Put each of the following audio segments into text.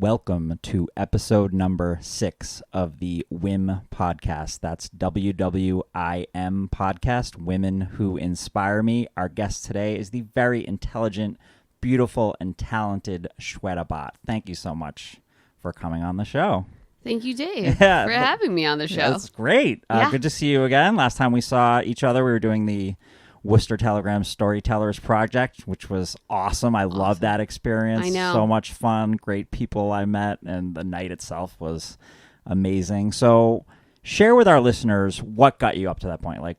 Welcome to episode number 6 of the WWIM podcast. That's WWIM podcast, Women Who Inspire Me. Our guest today is the very intelligent, beautiful, and talented Shweta Bhatt. Thank you so much for coming on the show. Thank you, Dave, for having me on the show. That's great. Good to see you again. Last time we saw each other, we were doing the Worcester Telegram Storytellers project, which was awesome. I loved that experience. I know. So much fun. Great people I met, and the night itself was amazing. So share with our listeners what got you up to that point, like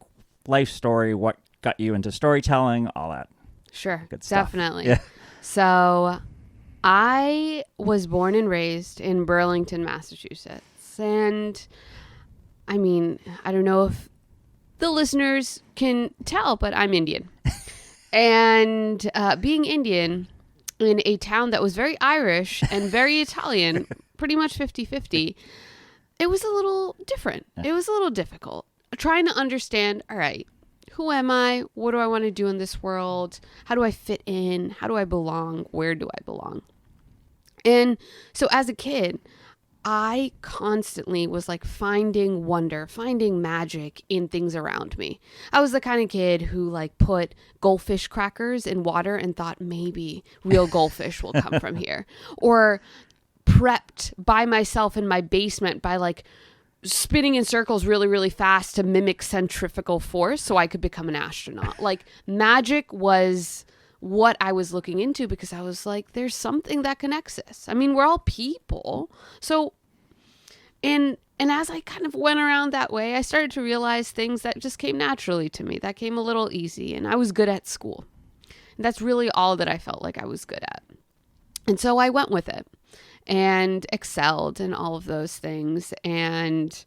life story, what got you into storytelling, all that. Sure, Good stuff. definitely. Yeah. So I was born and raised in Burlington, Massachusetts. And I mean, I don't know if the listeners can tell, but I'm Indian. And being Indian in a town that was very Irish and very Italian, pretty much 50-50, it was a little different. It was a little difficult. Trying to understand, all right, who am I? What do I want to do in this world? How do I fit in? How do I belong? Where do I belong? And so as a kid, I constantly was like finding wonder, finding magic in things around me. I was the kind of kid who like put goldfish crackers in water and thought maybe real goldfish will come from here. Or prepped by myself in my basement by like spinning in circles really, really fast to mimic centrifugal force so I could become an astronaut. Like magic was what I was looking into because I was like, there's something that connects us. I mean, we're all people. So, and as I kind of went around that way, I started to realize things that just came naturally to me, that came a little easy, and I was good at school. And that's really all that I felt like I was good at. And so I went with it and excelled in all of those things. And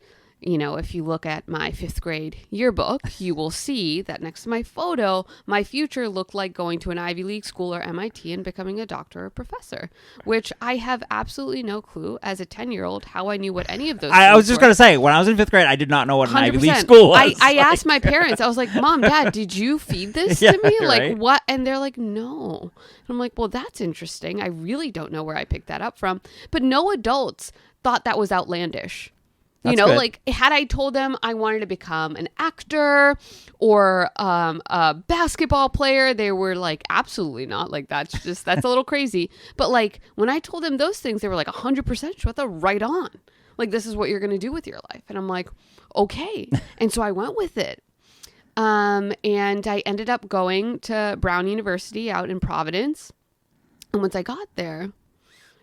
you know, if you look at my 5th grade yearbook, you will see that next to my photo, my future looked like going to an Ivy League school or MIT and becoming a doctor or professor, which I have absolutely no clue as a 10-year-old how I knew what any of those I was just going to say, when I was in 5th grade, I did not know what an 100%. Ivy League school was. I asked my parents, I was like, Mom, Dad, did you feed this to me? Like, right. what? And they're like, no. And I'm like, well, that's interesting. I really don't know where I picked that up from. But no adults thought that was outlandish. You know, good. like had I told them I wanted to become an actor or a basketball player, they were like, absolutely not. Like, that's a little crazy. But like when I told them those things, they were like 100% Shweta, right on. Like, this is what you're going to do with your life. And I'm like, okay. And so I went with it. And I ended up going to Brown University out in Providence. And once I got there,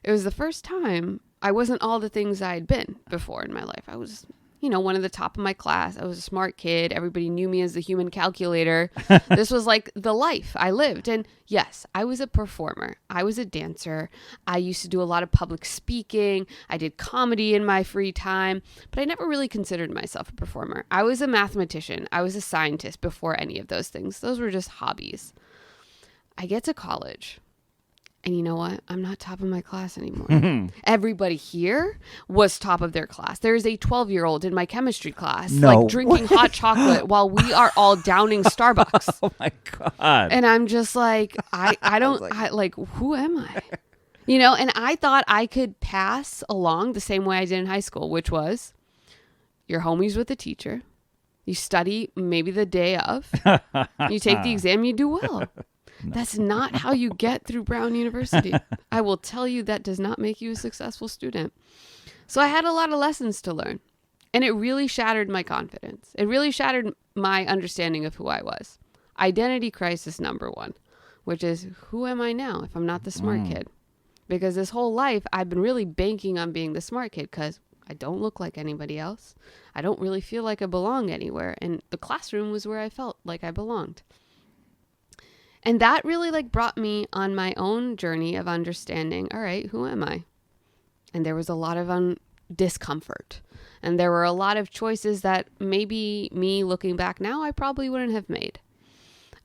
it was the first time I wasn't all the things I had been before in my life. I was, one of the top of my class. I was a smart kid. Everybody knew me as the human calculator. This was like the life I lived. And yes, I was a performer. I was a dancer. I used to do a lot of public speaking. I did comedy in my free time, but I never really considered myself a performer. I was a mathematician. I was a scientist before any of those things. Those were just hobbies. I get to college. And you know what? I'm not top of my class anymore. Everybody here was top of their class. There's a 12-year-old in my chemistry class, like drinking hot chocolate while we are all downing Starbucks. Oh my God. And I'm just like, I don't, who am I? And I thought I could pass along the same way I did in high school, which was you're homies with the teacher. You study maybe the day of. You take the exam, you do well. That's not how you get through Brown University. I will tell you that does not make you a successful student. So I had a lot of lessons to learn, and it really shattered my confidence. It really shattered my understanding of who I was. Identity crisis number 1, which is, who am I now if I'm not the smart kid? Because this whole life, I've been really banking on being the smart kid because I don't look like anybody else. I don't really feel like I belong anywhere. And the classroom was where I felt like I belonged. And that really brought me on my own journey of understanding, all right, who am I? And there was a lot of discomfort. And there were a lot of choices that maybe me looking back now, I probably wouldn't have made.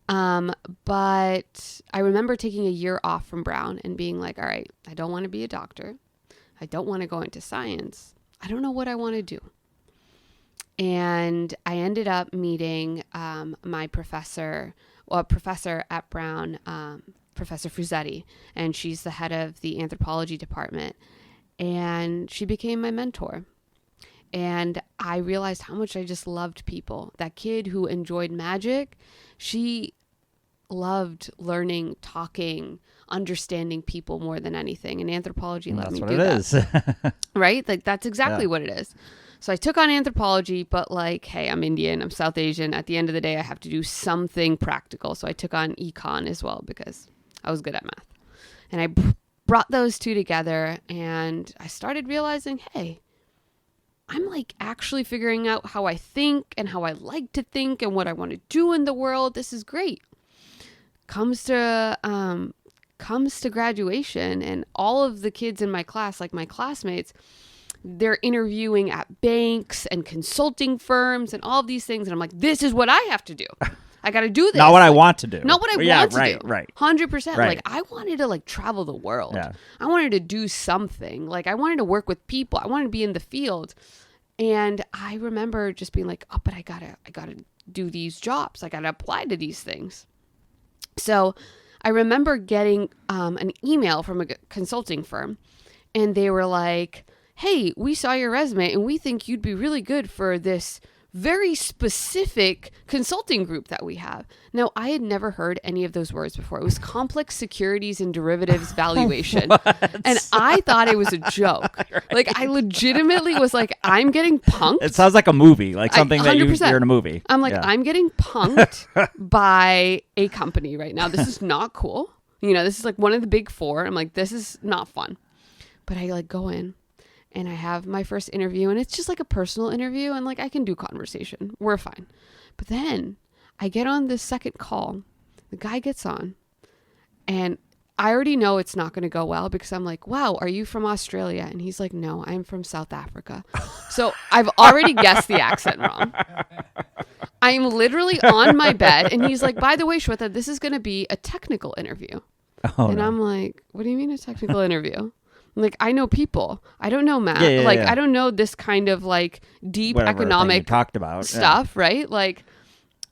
But I remember taking a year off from Brown and being like, all right, I don't want to be a doctor. I don't want to go into science. I don't know what I want to do. And I ended up meeting my professor at Brown, Professor Fruzetti, and she's the head of the anthropology department. and she became my mentor. And I realized how much I just loved people. That kid who enjoyed magic, she loved learning, talking, understanding people more than anything. And anthropology let me do that. That's what it is. Right? Like, that's exactly what it is. So I took on anthropology, but like, hey, I'm Indian, I'm South Asian. At the end of the day, I have to do something practical. So I took on econ as well because I was good at math. And I brought those two together, and I started realizing, hey, I'm like actually figuring out how I think and how I like to think and what I want to do in the world. This is great. Comes to graduation, and all of the kids in my class, like my classmates, they're interviewing at banks and consulting firms and all of these things. And I'm like, this is what I have to do. I got to do this. Not what I want to do. Not what I want to do. Right. 100%. Right. Like, I wanted to like travel the world. Yeah. I wanted to do something. Like, I wanted to work with people. I wanted to be in the field. And I remember just being like, oh, but I gotta do these jobs. I gotta apply to these things. So I remember getting an email from a consulting firm, and they were like, hey, we saw your resume and we think you'd be really good for this very specific consulting group that we have. Now, I had never heard any of those words before. It was complex securities and derivatives valuation. And I thought it was a joke. Right. Like, I legitimately was like, I'm getting punked. It sounds like a movie, like something that you're in a movie. I'm like, I'm getting punked by a company right now. This is not cool. You know, this is like one of the big four. I'm like, this is not fun. But I like go in. And I have my first interview, and it's just like a personal interview, and like I can do conversation. We're fine. But then I get on this second call. The guy gets on, and I already know it's not going to go well because I'm like, wow, are you from Australia? And he's like, no, I'm from South Africa. So I've already guessed the accent wrong. I'm literally on my bed, and he's like, by the way, Shweta, this is going to be a technical interview. I'm like, what do you mean a technical interview? Like, I know people. I don't know math. I don't know this kind of like deep economic talked about stuff, right? Like,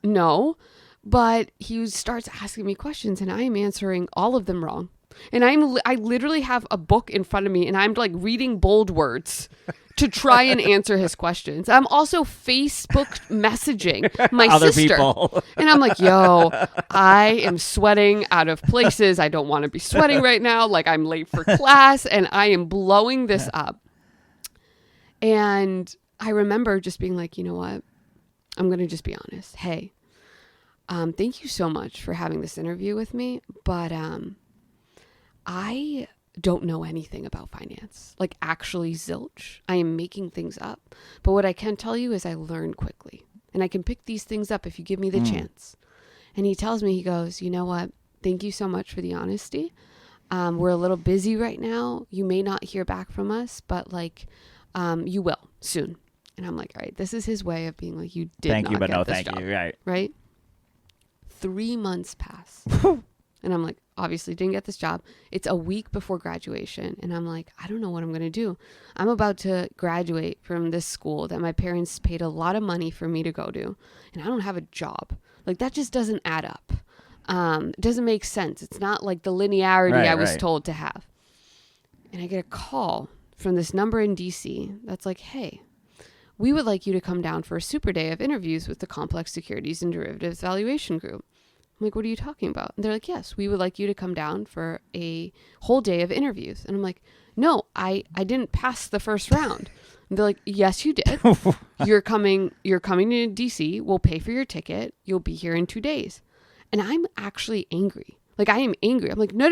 no. But he starts asking me questions, and I am answering all of them wrong. And I literally have a book in front of me, and I'm like reading bold words to try and answer his questions. I'm also Facebook messaging my other sister. People. And I'm like, yo, I am sweating out of places. I don't want to be sweating right now. Like, I'm late for class, and I am blowing this up. And I remember just being like, you know what? I'm going to just be honest. Hey, thank you so much for having this interview with me. But I don't know anything about finance, like actually zilch. I am making things up. But what I can tell you is I learn quickly, and I can pick these things up if you give me the chance. And he tells me, he goes, you know what? Thank you so much for the honesty. We're a little busy right now. You may not hear back from us, but like, you will soon. And I'm like, all right, this is his way of being like, you did thank not you, but get no this thank job. you. Right? 3 months pass. And I'm like, obviously didn't get this job. It's a week before graduation. And I'm like, I don't know what I'm going to do. I'm about to graduate from this school that my parents paid a lot of money for me to go to. And I don't have a job. Like, that just doesn't add up. It doesn't make sense. It's not like the linearity I was told to have. And I get a call from this number in DC that's like, hey, we would like you to come down for a super day of interviews with the Complex Securities and Derivatives Valuation Group. I'm like, what are you talking about? And they're like, yes, we would like you to come down for a whole day of interviews. And I'm like, no, I didn't pass the first round. And they're like, yes, you did. You're coming to DC. We'll pay for your ticket. You'll be here in 2 days. And I'm actually angry. Like, I am angry. I'm like, no.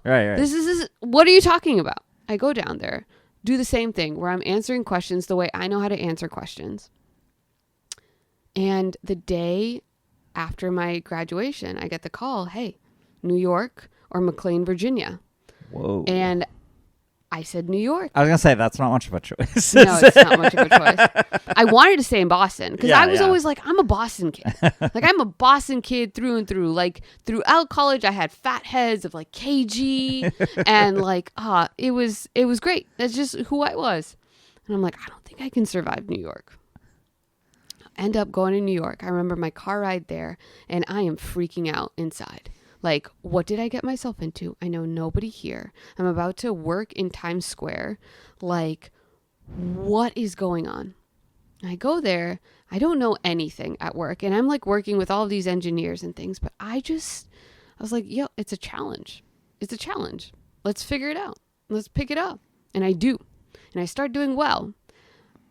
Right. This is, what are you talking about? I go down there, do the same thing where I'm answering questions the way I know how to answer questions. And the day after my graduation, I get the call, hey, New York or McLean, Virginia. Whoa. And I said New York. I was going to say, that's not much of a choice. No, it's not much of a choice. I wanted to stay in Boston because I was always like, I'm a Boston kid. Like, I'm a Boston kid through and through. Like, throughout college, I had fat heads of like KG and like, it was great. That's just who I was. And I'm like, I don't think I can survive New York. End up going to New York. I remember my car ride there, and I am freaking out inside. Like, what did I get myself into? I know nobody here. I'm about to work in Times Square. Like, what is going on? I go there. I don't know anything at work. And I'm like working with all of these engineers and things. But I was like, yo, it's a challenge. It's a challenge. Let's figure it out. Let's pick it up. And I do. And I start doing well.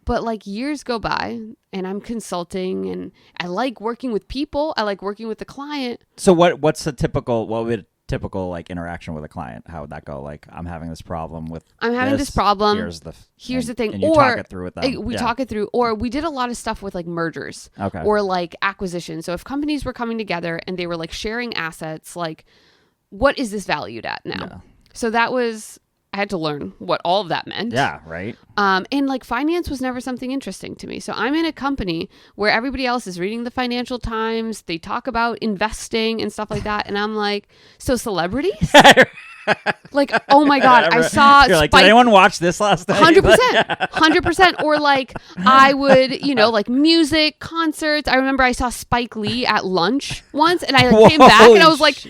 But like years go by and I'm consulting and I like working with people. I like working with the client. So what would a typical like interaction with a client? How would that go? Like, I'm having this problem with this problem. Here's the thing. And you talk it through with them. We talk it through. Or we did a lot of stuff with like mergers. Okay. Or like acquisition. So if companies were coming together and they were like sharing assets, like what is this valued at now? Yeah. So I had to learn what all of that meant. Yeah, right. And like finance was never something interesting to me. So I'm in a company where everybody else is reading the Financial Times. They talk about investing and stuff like that. And I'm like, so celebrities? Like, oh my God, I saw You're like, did anyone watch this last night? 100%. 100%. Or like I would, like music, concerts. I remember I saw Spike Lee at lunch once and I like, came back and I was like,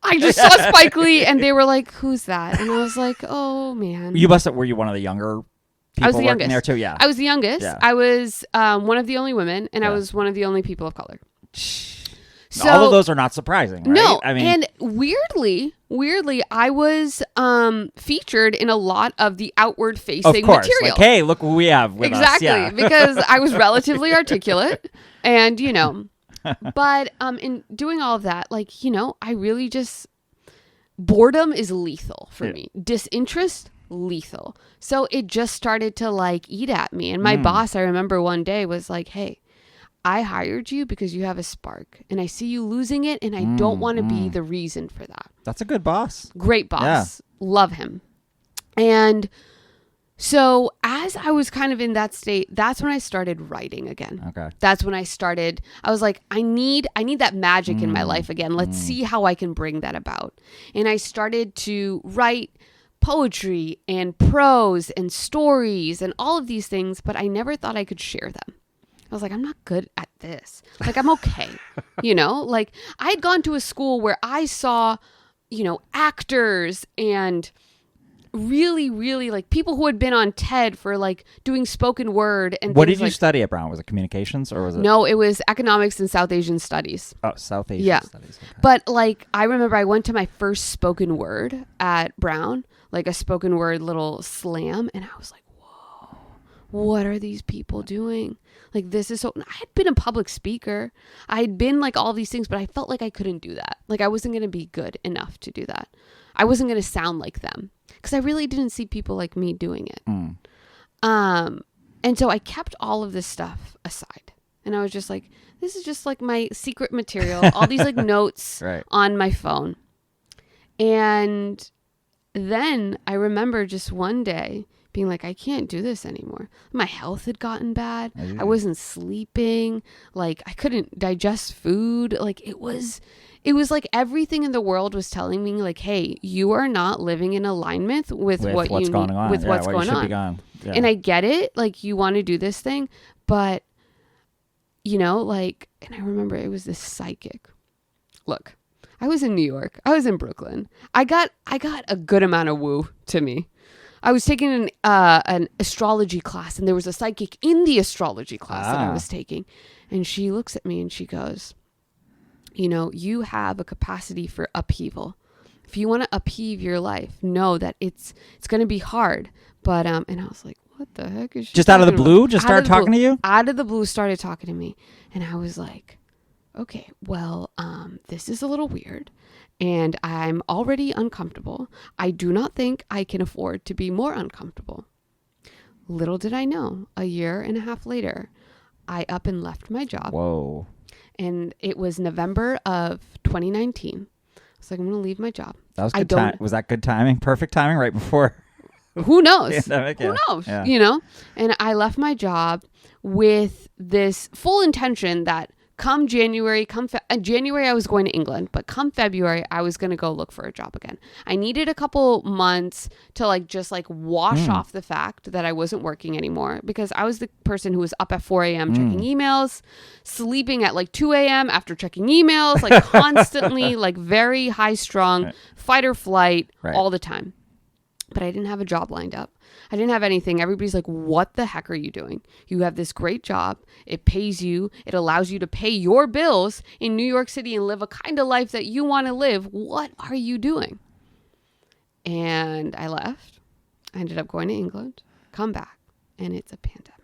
I just saw Spike Lee and they were like, who's that? And I was like, oh man. Were you one of the younger people I was the working youngest. there too? Yeah. I was the youngest. Yeah. I was one of the only women and I was one of the only people of color. So, all of those are not surprising, right? No. I mean, and weirdly, I was featured in a lot of the outward facing material. Like, hey, look what we have with us. Exactly. Yeah. Because I was relatively articulate and, but in doing all of that, like, I really just, boredom is lethal for me. Disinterest, lethal. So it just started to like eat at me. And my boss, I remember one day was like, hey, I hired you because you have a spark and I see you losing it and I don't want to be the reason for that. That's a good boss. Great boss. Yeah. Love him. And so as I was kind of in that state, that's when I started writing again. Okay. That's when I was like, I need that magic in my life again. Let's see how I can bring that about. And I started to write poetry and prose and stories and all of these things, but I never thought I could share them. I was like, I'm not good at this. Like, I'm okay. Like I had gone to a school where I saw, actors and really, really like people who had been on TED for like doing spoken word. And what did you study at Brown? Was it communications or was it? No, it was economics and South Asian studies. Oh, South Asian studies. Okay. But like, I remember I went to my first spoken word at Brown, like a spoken word little slam. And I was like, whoa, what are these people doing? Like, this is so, I had been a public speaker. I had been like all these things, but I felt like I couldn't do that. Like I wasn't going to be good enough to do that. I wasn't going to sound like them because I really didn't see people like me doing it. And so I kept all of this stuff aside and I was just like, this is just like my secret material, all these like notes on my phone. And then I remember just one day being like, I can't do this anymore. My health had gotten bad. I wasn't sleeping. Like I couldn't digest food. Like it was like everything in the world was telling me like, hey, you are not living in alignment with what's going on. Yeah. And I get it. Like you want to do this thing, but like, and I remember it was this psychic. Look, I was in New York. I was in Brooklyn. I got a good amount of woo to me. I was taking an astrology class and there was a psychic in the astrology class that I was taking. And she looks at me and she goes, you have a capacity for upheaval. If you want to upheave your life, know that it's going to be hard. But, and I was like, what the heck is she just out of the blue? Just started talking to you? Out of the blue started talking to me. And I was like, okay, well, this is a little weird. And I'm already uncomfortable. I do not think I can afford to be more uncomfortable. Little did I know, a year and a half later, I up and left my job. Whoa. And it was November of 2019. I was like, I'm going to leave my job. That was good time. Was that good timing? Perfect timing right before? Who knows? Pandemic, Who knows? Yeah. And I left my job with this full intention that come January, January I was going to England, but come February I was going to go look for a job again. I needed a couple months to like just like wash off the fact that I wasn't working anymore, because I was the person who was up at 4 a.m. checking emails, sleeping at like 2 a.m. after checking emails, like constantly like very high strung, fight or flight all the time. But I didn't have a job lined up. I didn't have anything. Everybody's like, what the heck are you doing? You have this great job. It pays you. It allows you to pay your bills in New York City and live a kind of life that you want to live. What are you doing? And I left. I ended up going to England, come back, and it's a pandemic.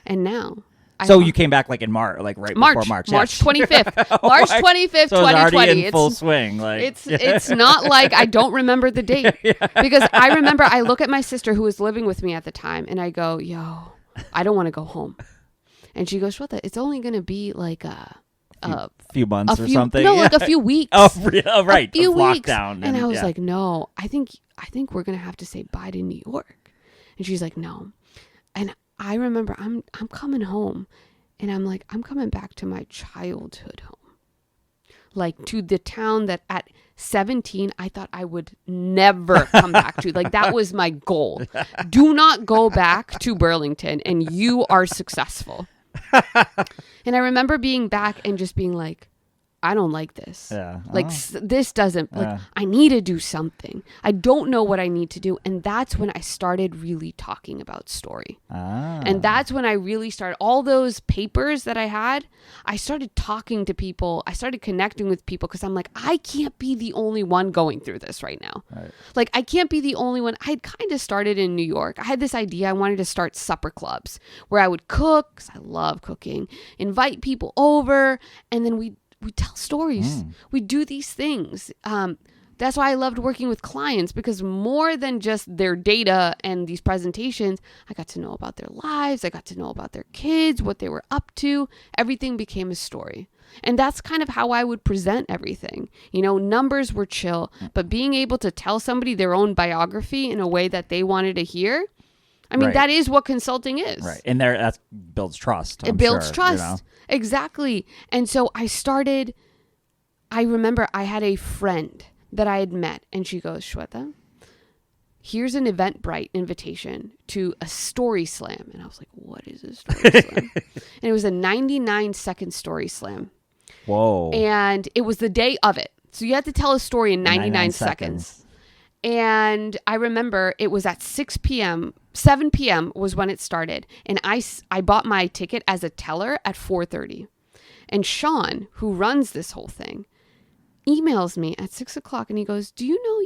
And now... So you came back like in March, like before March. March 25th. March 25th, so 2020. It's already in full swing. Like it's not like I don't remember the date. Because I remember I look at my sister who was living with me at the time and I go, yo, I don't want to go home. And she goes, Shweta, it's only going to be like a few months or something. No, like a few weeks. Oh, right. A few weeks. Lockdown. And I was like, no, I think we're going to have to say bye to New York. And she's like, no. And I remember I'm coming home and I'm like, I'm coming back to my childhood home. Like to the town that at 17, I thought I would never come back to. Like that was my goal. Do not go back to Burlington and you are successful. And I remember being back and just being like, I don't like this. Yeah. Like this doesn't, like I need to do something. I don't know what I need to do. And that's when I started really talking about story. And that's when I really started, all those papers that I had, I started talking to people. I started connecting with people because I'm like, I can't be the only one going through this right now. Right. Like I can't be the only one. I had kind of started in New York. I had this idea. I wanted to start supper clubs where I would cook, because I love cooking, invite people over, and then we tell stories. We do these things. That's why I loved working with clients, because more than just their data and these presentations, I got to know about their lives. I got to know about their kids, what they were up to. Everything became a story. And that's kind of how I would present everything. You know, numbers were chill, but being able to tell somebody their own biography in a way that they wanted to hear, I mean, that is what consulting is. Right. And that builds trust. It builds trust. You know? Exactly. And so I remember I had a friend that I had met and she goes, Shweta, here's an Eventbrite invitation to a story slam. And I was like, what is a story slam? And it was a 99-second story slam. Whoa. And it was the day of it. So you had to tell a story in 99 seconds. And I remember it was at 6 p.m. 7 p.m. was when it started. And I bought my ticket as a teller at 4:30. And Sean, who runs this whole thing, emails me at 6 o'clock and he goes, do you know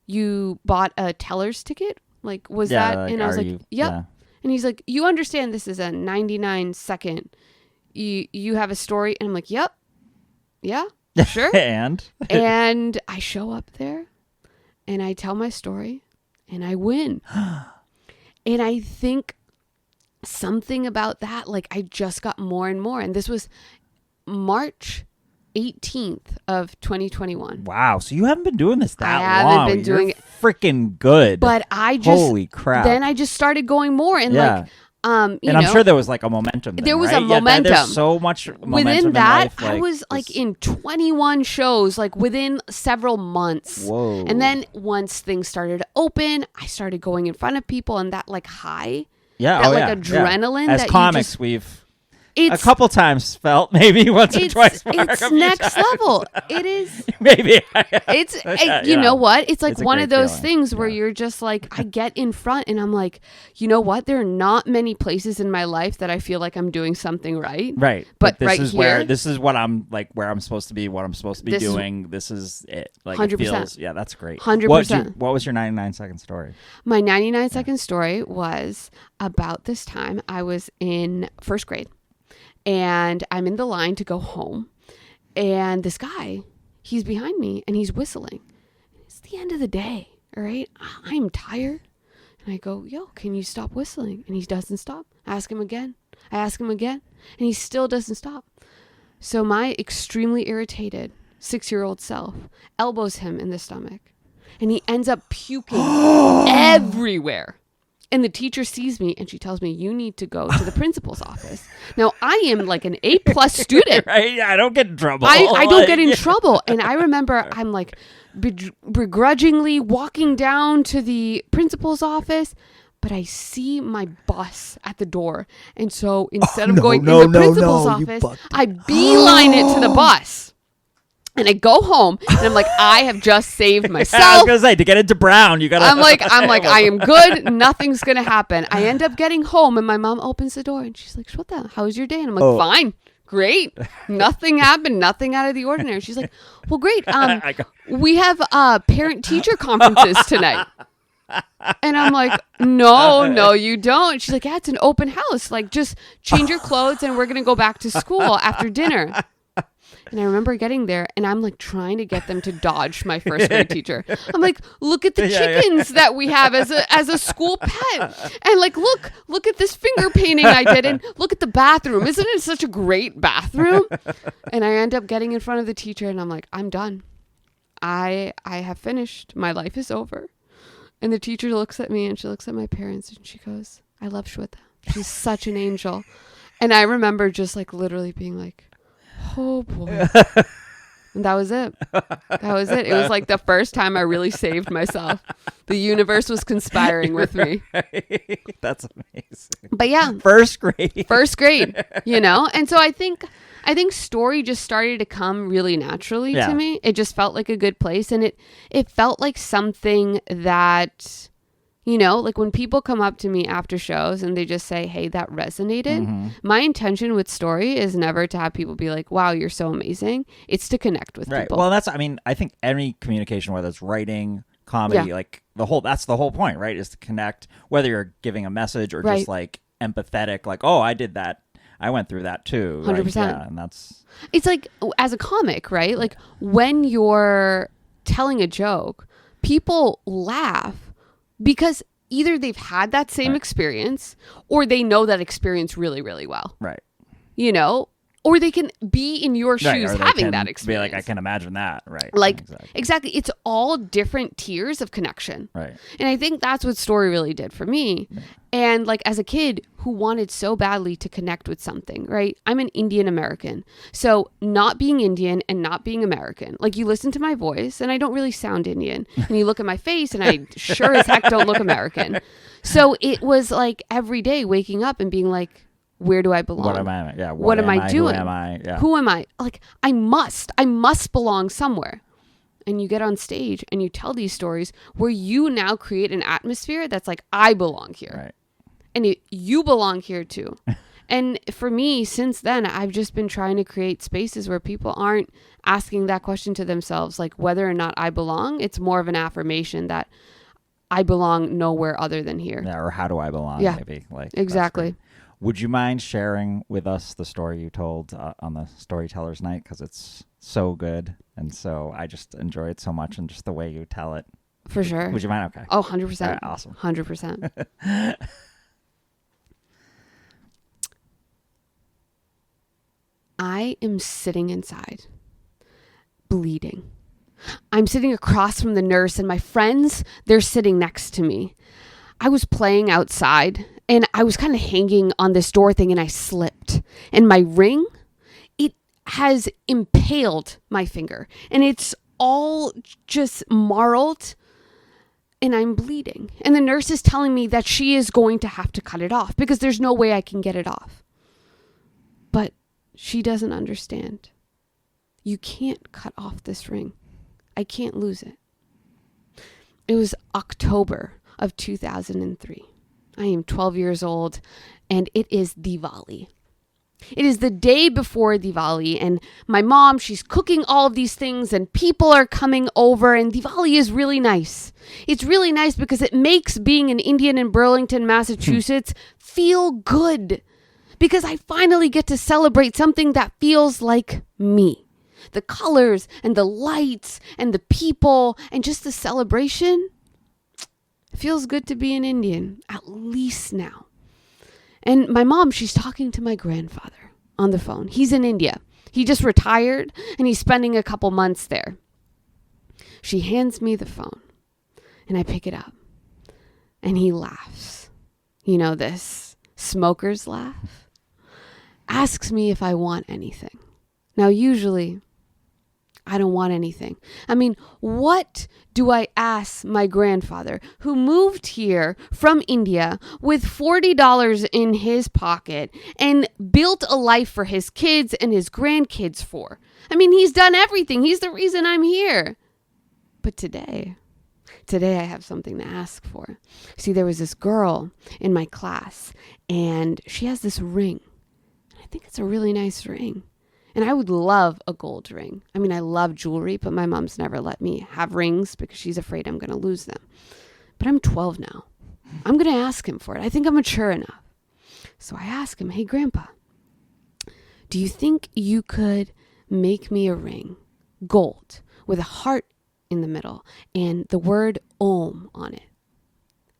you bought a teller's ticket? Like, was that? Like, and I was like, yep. Yeah. And he's like, you understand this is a 99-second, you have a story? And I'm like, yep. Yeah. Sure. And I show up there and I tell my story and I win. And I think something about that, like I just got more and more. And this was March 18th of 2021. Wow. So you haven't been doing this that long. I haven't been doing it. Freaking good. But I just, holy crap. Then I just started going more and like, and I'm sure there was like a momentum. There was right? a momentum. There's so much momentum within that. In life, I was like in 21 shows, like within several months. Whoa! And then once things started to open, I started going in front of people, and that like high, adrenaline. As that comics, we've a couple times felt maybe once or twice. It's next level. It is. Maybe. It's, you know what? It's like one of those things where you're just like, I get in front and I'm like, you know what? There are not many places in my life that I feel like I'm doing something right. Right. But this right is here, this is what I'm like, where I'm supposed to be, what I'm supposed to be doing. This is it. Like 100%. It feels, that's great. 100%. What was your 99-second story? My 99-second story was about this time I was in first grade. And I'm in the line to go home. And this guy, he's behind me and he's whistling. It's the end of the day, all right? I'm tired. And I go, yo, can you stop whistling? And he doesn't stop. I ask him again. And he still doesn't stop. So my extremely irritated 6-year-old self elbows him in the stomach. And he ends up puking everywhere. And the teacher sees me and she tells me, you need to go to the principal's office. Now, I am like an A+ student. Right? Yeah, I don't get in trouble. I don't get in trouble. And I remember I'm like begrudgingly walking down to the principal's office, but I see my bus at the door. And so instead of going in the principal's office, I beeline it to the bus. And I go home and I'm like, I have just saved myself. I was gonna say, to get into Brown, you gotta. I'm like, I am good. Nothing's gonna happen. I end up getting home and my mom opens the door and she's like, Shweta, how was your day? And I'm like, fine, great. Nothing happened. Nothing out of the ordinary. She's like, well, great. We have parent-teacher conferences tonight. And I'm like, no, you don't. She's like, yeah, it's an open house. Like, just change your clothes and we're gonna go back to school after dinner. And I remember getting there and I'm like trying to get them to dodge my first grade teacher. I'm like, look at the chickens that we have as a school pet. And like, look at this finger painting I did. And look at the bathroom. Isn't it such a great bathroom? And I end up getting in front of the teacher and I'm like, I'm done. I have finished. My life is over. And the teacher looks at me and she looks at my parents and she goes, I love Shweta. She's such an angel. And I remember just like literally being like, oh boy. And that was it. It was like the first time I really saved myself. The universe was conspiring with me. That's amazing. But yeah. First grade, you know? And so I think story just started to come really naturally to me. It just felt like a good place. And it felt like something that, you know, like when people come up to me after shows and they just say, hey, that resonated. My intention with story is never to have people be like, wow, you're so amazing. It's to connect with people. Well, I think any communication, whether it's writing, comedy, like that's the whole point, right? Is to connect, whether you're giving a message or just like empathetic, like, oh, I did that. I went through that too. 100%. Right? Yeah, and it's like as a comic, right? Like when you're telling a joke, people laugh because either they've had that same experience or they know that experience really, really well. Right. You know, or they can be in your shoes having that experience. Be like, I can imagine that. Right. Like, exactly. It's all different tiers of connection. Right. And I think that's what story really did for me. Yeah. And like as a kid who wanted so badly to connect with something, right? I'm an Indian American. So not being Indian and not being American, like you listen to my voice and I don't really sound Indian. And you look at my face and I sure as heck don't look American. So it was like every day waking up and being like, where do I belong? What am I? Yeah. What am I doing? Who am I? Yeah. Who am I? Like, I must belong somewhere. And you get on stage and you tell these stories where you now create an atmosphere that's like, I belong here. Right. And you belong here too. And for me, since then, I've just been trying to create spaces where people aren't asking that question to themselves, like whether or not I belong. It's more of an affirmation that I belong nowhere other than here. Yeah. Or how do I belong? Yeah. Maybe. Like exactly. Would you mind sharing with us the story you told on the Storyteller's Night? Because it's so good. And so I just enjoy it so much and just the way you tell it. For sure. Would you mind? Okay. Oh, 100%. All right, awesome. 100%. I am sitting inside, bleeding. I'm sitting across from the nurse and my friends, they're sitting next to me. I was playing outside and I was kind of hanging on this door thing and I slipped. And my ring, it has impaled my finger and it's all just marled and I'm bleeding. And the nurse is telling me that she is going to have to cut it off because there's no way I can get it off. But she doesn't understand. You can't cut off this ring. I can't lose it. It was October of 2003. I am 12 years old and it is Diwali. It is the day before Diwali and my mom, she's cooking all of these things and people are coming over and Diwali is really nice. It's really nice because it makes being an Indian in Burlington, Massachusetts feel good because I finally get to celebrate something that feels like me. The colors and the lights and the people and just the celebration. It feels good to be an Indian, at least now. And my mom, she's talking to my grandfather on the phone. He's in India. He just retired and he's spending a couple months there. She hands me the phone and I pick it up and he laughs this smoker's laugh, asks me if I want anything. Now, usually, I don't want anything. I mean, what do I ask my grandfather, who moved here from India with $40 in his pocket and built a life for his kids and his grandkids for? I mean, he's done everything. He's the reason I'm here. But today I have something to ask for. See, there was this girl in my class, and she has this ring. I think it's a really nice ring. And I would love a gold ring. I mean, I love jewelry, but my mom's never let me have rings because she's afraid I'm going to lose them. But I'm 12 now. I'm going to ask him for it. I think I'm mature enough. So I ask him, hey, Grandpa, do you think you could make me a ring, gold, with a heart in the middle and the word Om on it?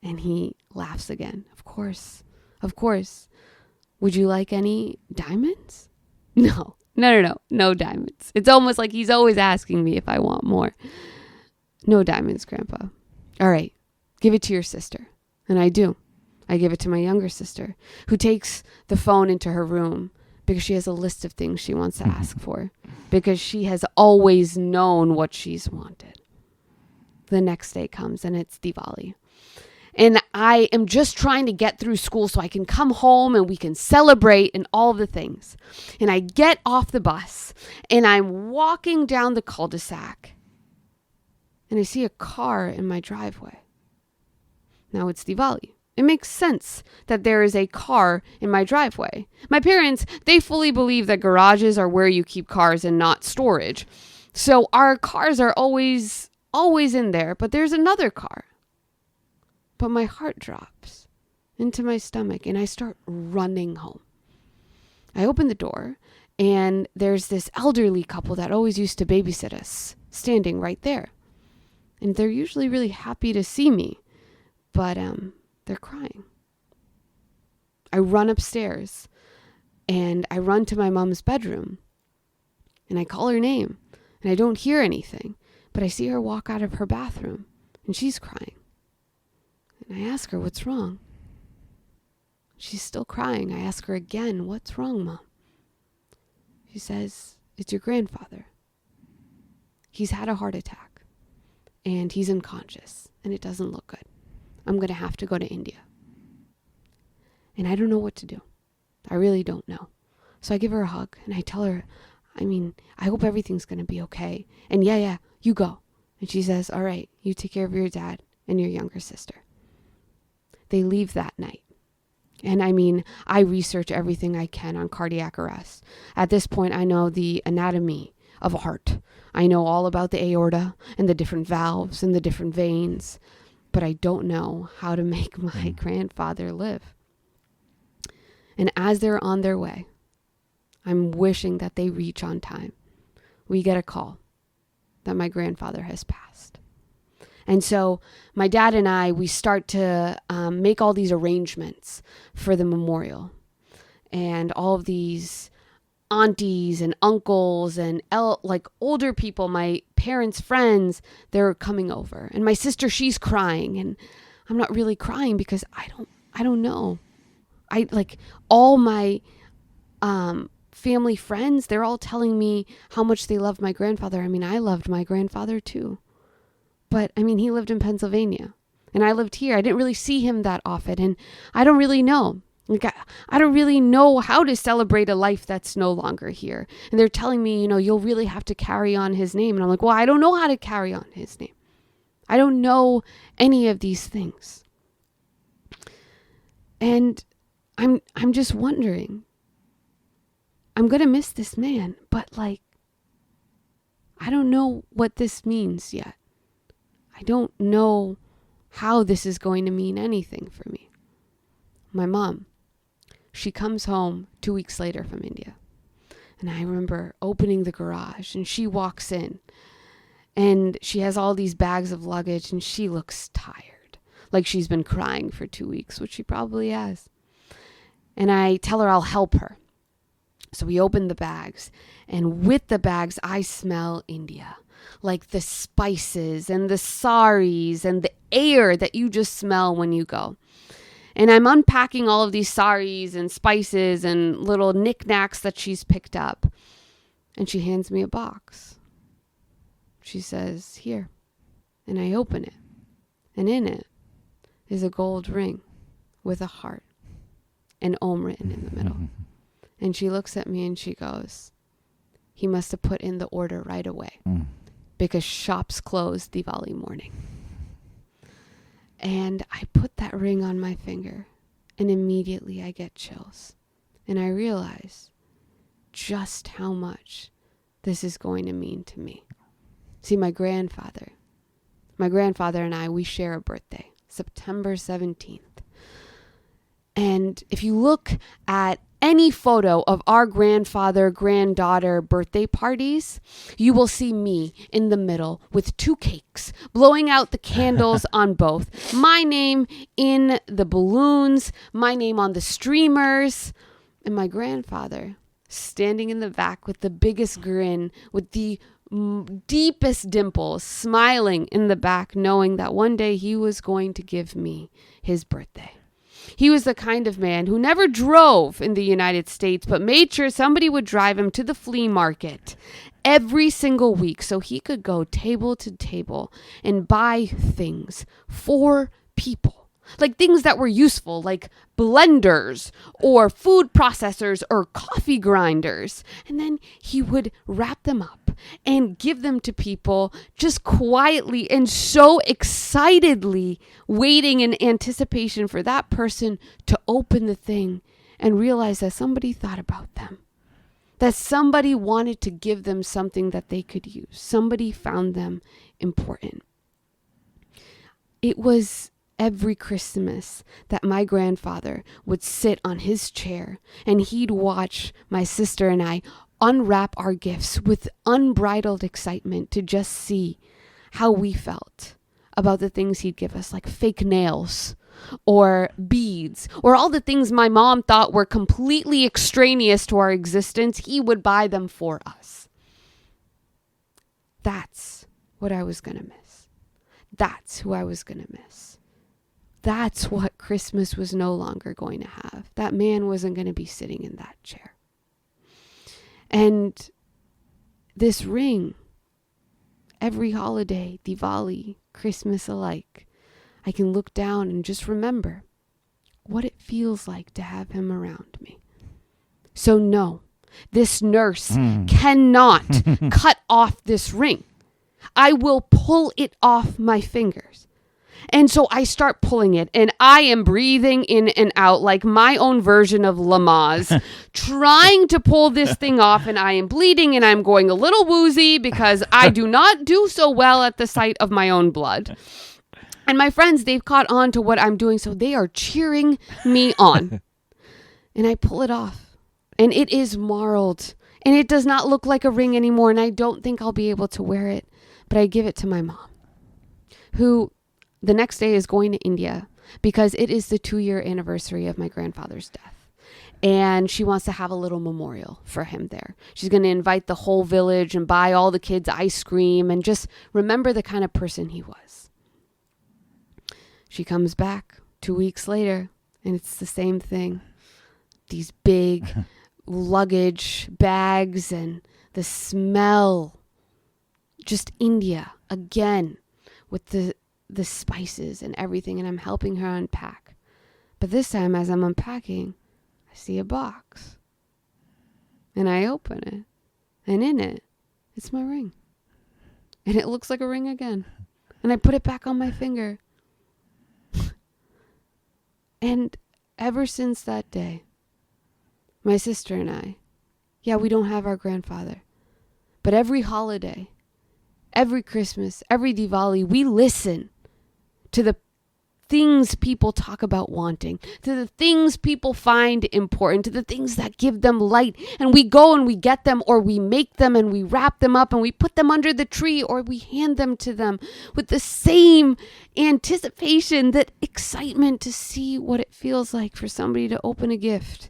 And he laughs again. Of course. Would you like any diamonds? No diamonds. It's almost like he's always asking me if I want more. No diamonds, Grandpa. All right, give it to your sister. And I do. I give it to my younger sister, who takes the phone into her room because she has a list of things she wants to ask for, because she has always known what she's wanted. The next day comes and it's Diwali. And I am just trying to get through school so I can come home and we can celebrate and all the things. And I get off the bus and I'm walking down the cul-de-sac and I see a car in my driveway. Now it's Diwali. It makes sense that there is a car in my driveway. My parents, they fully believe that garages are where you keep cars and not storage. So our cars are always in there, but there's another car. But my heart drops into my stomach and I start running home. I open the door and there's this elderly couple that always used to babysit us standing right there. And they're usually really happy to see me, but they're crying. I run upstairs and I run to my mom's bedroom and I call her name and I don't hear anything, but I see her walk out of her bathroom and she's crying. And I ask her, what's wrong? She's still crying. I ask her again, what's wrong, Mom? She says, it's your grandfather. He's had a heart attack and he's unconscious and it doesn't look good. I'm going to have to go to India. And I don't know what to do. I really don't know. So I give her a hug and I tell her, I hope everything's going to be okay. And yeah, you go. And she says, all right, you take care of your dad and your younger sister. They leave that night. And I research everything I can on cardiac arrest. At this point, I know the anatomy of a heart. I know all about the aorta and the different valves and the different veins, but I don't know how to make my grandfather live. And as they're on their way, I'm wishing that they reach on time. We get a call that my grandfather has passed. And so my dad and I, we start to make all these arrangements for the memorial. And all of these aunties and uncles and older people, my parents' friends, they're coming over. And my sister, she's crying. And I'm not really crying because I don't know. All my family friends, they're all telling me how much they love my grandfather. I loved my grandfather too. But, he lived in Pennsylvania and I lived here. I didn't really see him that often and I don't really know. I don't really know how to celebrate a life that's no longer here. And they're telling me, you'll really have to carry on his name. And I'm like, well, I don't know how to carry on his name. I don't know any of these things. And I'm just wondering, I'm going to miss this man, but I don't know what this means yet. I don't know how this is going to mean anything for me. My mom, she comes home 2 weeks later from India. And I remember opening the garage and she walks in and she has all these bags of luggage and she looks tired. Like she's been crying for 2 weeks, which she probably has. And I tell her I'll help her. So we open the bags and with the bags, I smell India. Like the spices and the saris and the air that you just smell when you go. And I'm unpacking all of these saris and spices and little knickknacks that she's picked up. And she hands me a box. She says, "Here." And I open it. And in it is a gold ring with a heart and Om written in the middle. And she looks at me and she goes, "He must have put in the order right away because shops closed Diwali morning." And I put that ring on my finger and immediately I get chills. And I realize just how much this is going to mean to me. See, my grandfather and I, we share a birthday, September 17th. And if you look at any photo of our grandfather, granddaughter birthday parties, you will see me in the middle with 2 cakes, blowing out the candles on both. My name in the balloons, my name on the streamers, and my grandfather standing in the back with the biggest grin, with the deepest dimples, smiling in the back, knowing that one day he was going to give me his birthday. He was the kind of man who never drove in the United States, but made sure somebody would drive him to the flea market every single week so he could go table to table and buy things for people. Like things that were useful, like blenders or food processors or coffee grinders. And then he would wrap them up and give them to people just quietly and so excitedly, waiting in anticipation for that person to open the thing and realize that somebody thought about them, that somebody wanted to give them something that they could use. Somebody found them important. It was every Christmas that my grandfather would sit on his chair and he'd watch my sister and I unwrap our gifts with unbridled excitement to just see how we felt about the things he'd give us, like fake nails or beads or all the things my mom thought were completely extraneous to our existence. He would buy them for us. That's what I was going to miss. That's who I was going to miss. That's what Christmas was no longer going to have. That man wasn't going to be sitting in that chair. And this ring, every holiday, Diwali, Christmas alike, I can look down and just remember what it feels like to have him around me. So no, this nurse cannot cut off this ring. I will pull it off my fingers. And so I start pulling it and I am breathing in and out like my own version of Lamaze, trying to pull this thing off, and I am bleeding and I'm going a little woozy because I do not do so well at the sight of my own blood. And my friends, they've caught on to what I'm doing, so they are cheering me on. And I pull it off and it is marled and it does not look like a ring anymore, and I don't think I'll be able to wear it, but I give it to my mom, who the next day is going to India because it is the 2-year anniversary of my grandfather's death. And she wants to have a little memorial for him there. She's going to invite the whole village and buy all the kids ice cream and just remember the kind of person he was. She comes back 2 weeks later and it's the same thing. These big luggage bags and the smell. Just India again with the spices and everything, and I'm helping her unpack. But this time, as I'm unpacking, I see a box. And I open it. And in it, it's my ring. And it looks like a ring again. And I put it back on my finger. And ever since that day, my sister and I, we don't have our grandfather. But every holiday, every Christmas, every Diwali, we listen to the things people talk about wanting, to the things people find important, to the things that give them light. And we go and we get them, or we make them and we wrap them up and we put them under the tree, or we hand them to them with the same anticipation, that excitement to see what it feels like for somebody to open a gift,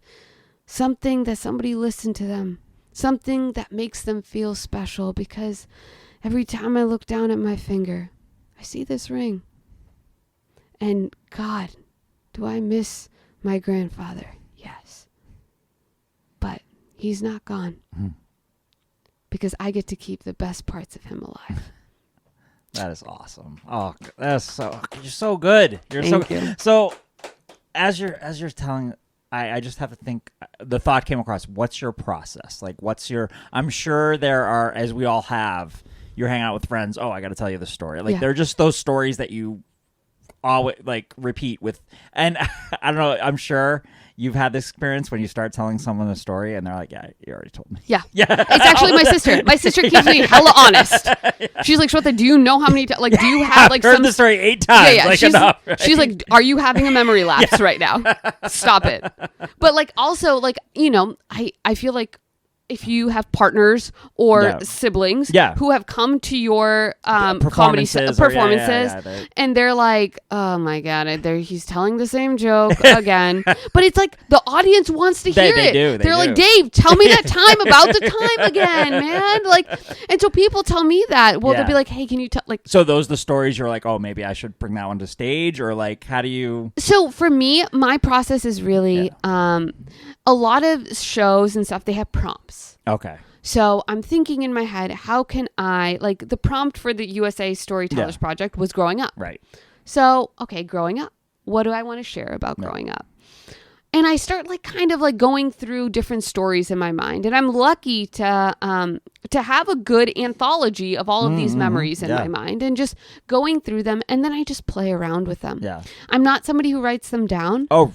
something that somebody listened to them, something that makes them feel special. Because every time I look down at my finger, I see this ring. And God, Do I miss my grandfather? Yes. But he's not gone. Because I get to keep the best parts of him alive. That is awesome. Oh, you're so good. Thank you. So as you're telling, I just have to think, the thought came across, what's your process? Like, I'm sure there are, as we all have, you're hanging out with friends. Oh, I got to tell you the story. Like, they're just those stories that you always like repeat with. And I don't know, I'm sure you've had this experience when you start telling someone a story and they're like, yeah, you already told me. Yeah. It's actually my sister. My sister keeps me hella honest. She's like, Shweta, do you know how many times, like, do you have like I've heard the story 8 times. Yeah. Like, she's, enough, right? she's like, are you having a memory lapse right now? Stop it. But like, also like, you know, I feel like if you have partners or siblings who have come to your comedy performances and they're like, oh my God, he's telling the same joke again. But it's like the audience wants to hear it. They're like, Dave, tell me that time about the time again, man. Like, and so people tell me that. Well, they'll be like, hey, can you tell? Like, so those the stories you're like, oh, maybe I should bring that one to stage, or like, how do you? So for me, my process is really a lot of shows and stuff. They have prompts. Okay. So I'm thinking in my head, how can I, like, the prompt for the USA Storytellers Project was growing up. Right. So, okay, growing up. What do I want to share about growing up? And I start like kind of like going through different stories in my mind. And I'm lucky to have a good anthology of all of these memories in my mind and just going through them. And then I just play around with them. Yeah. I'm not somebody who writes them down. Oh,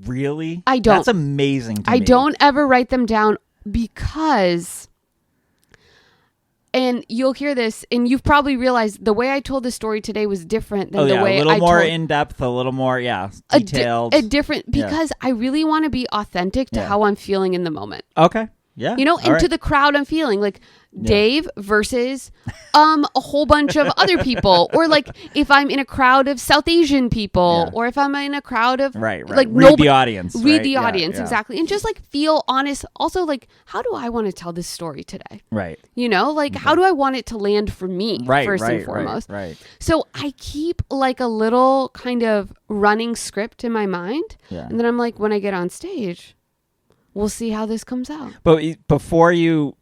really? I don't. That's amazing to me. I don't ever write them down because, and you'll hear this, and you've probably realized the way I told the story today was different than the way I told. A little more in depth, a little more, detailed. A different, because I really want to be authentic to how I'm feeling in the moment. Okay. Yeah. You know, and to the crowd I'm feeling like Dave versus a whole bunch of other people, or like if I'm in a crowd of South Asian people, or if I'm in a crowd of like read the audience. Read the audience, exactly. And just like feel honest. Also, like, how do I want to tell this story today? Right. You know, like how do I want it to land for me first and foremost? Right. So I keep like a little kind of running script in my mind. Yeah. And then I'm like, when I get on stage, we'll see how this comes out. But before you,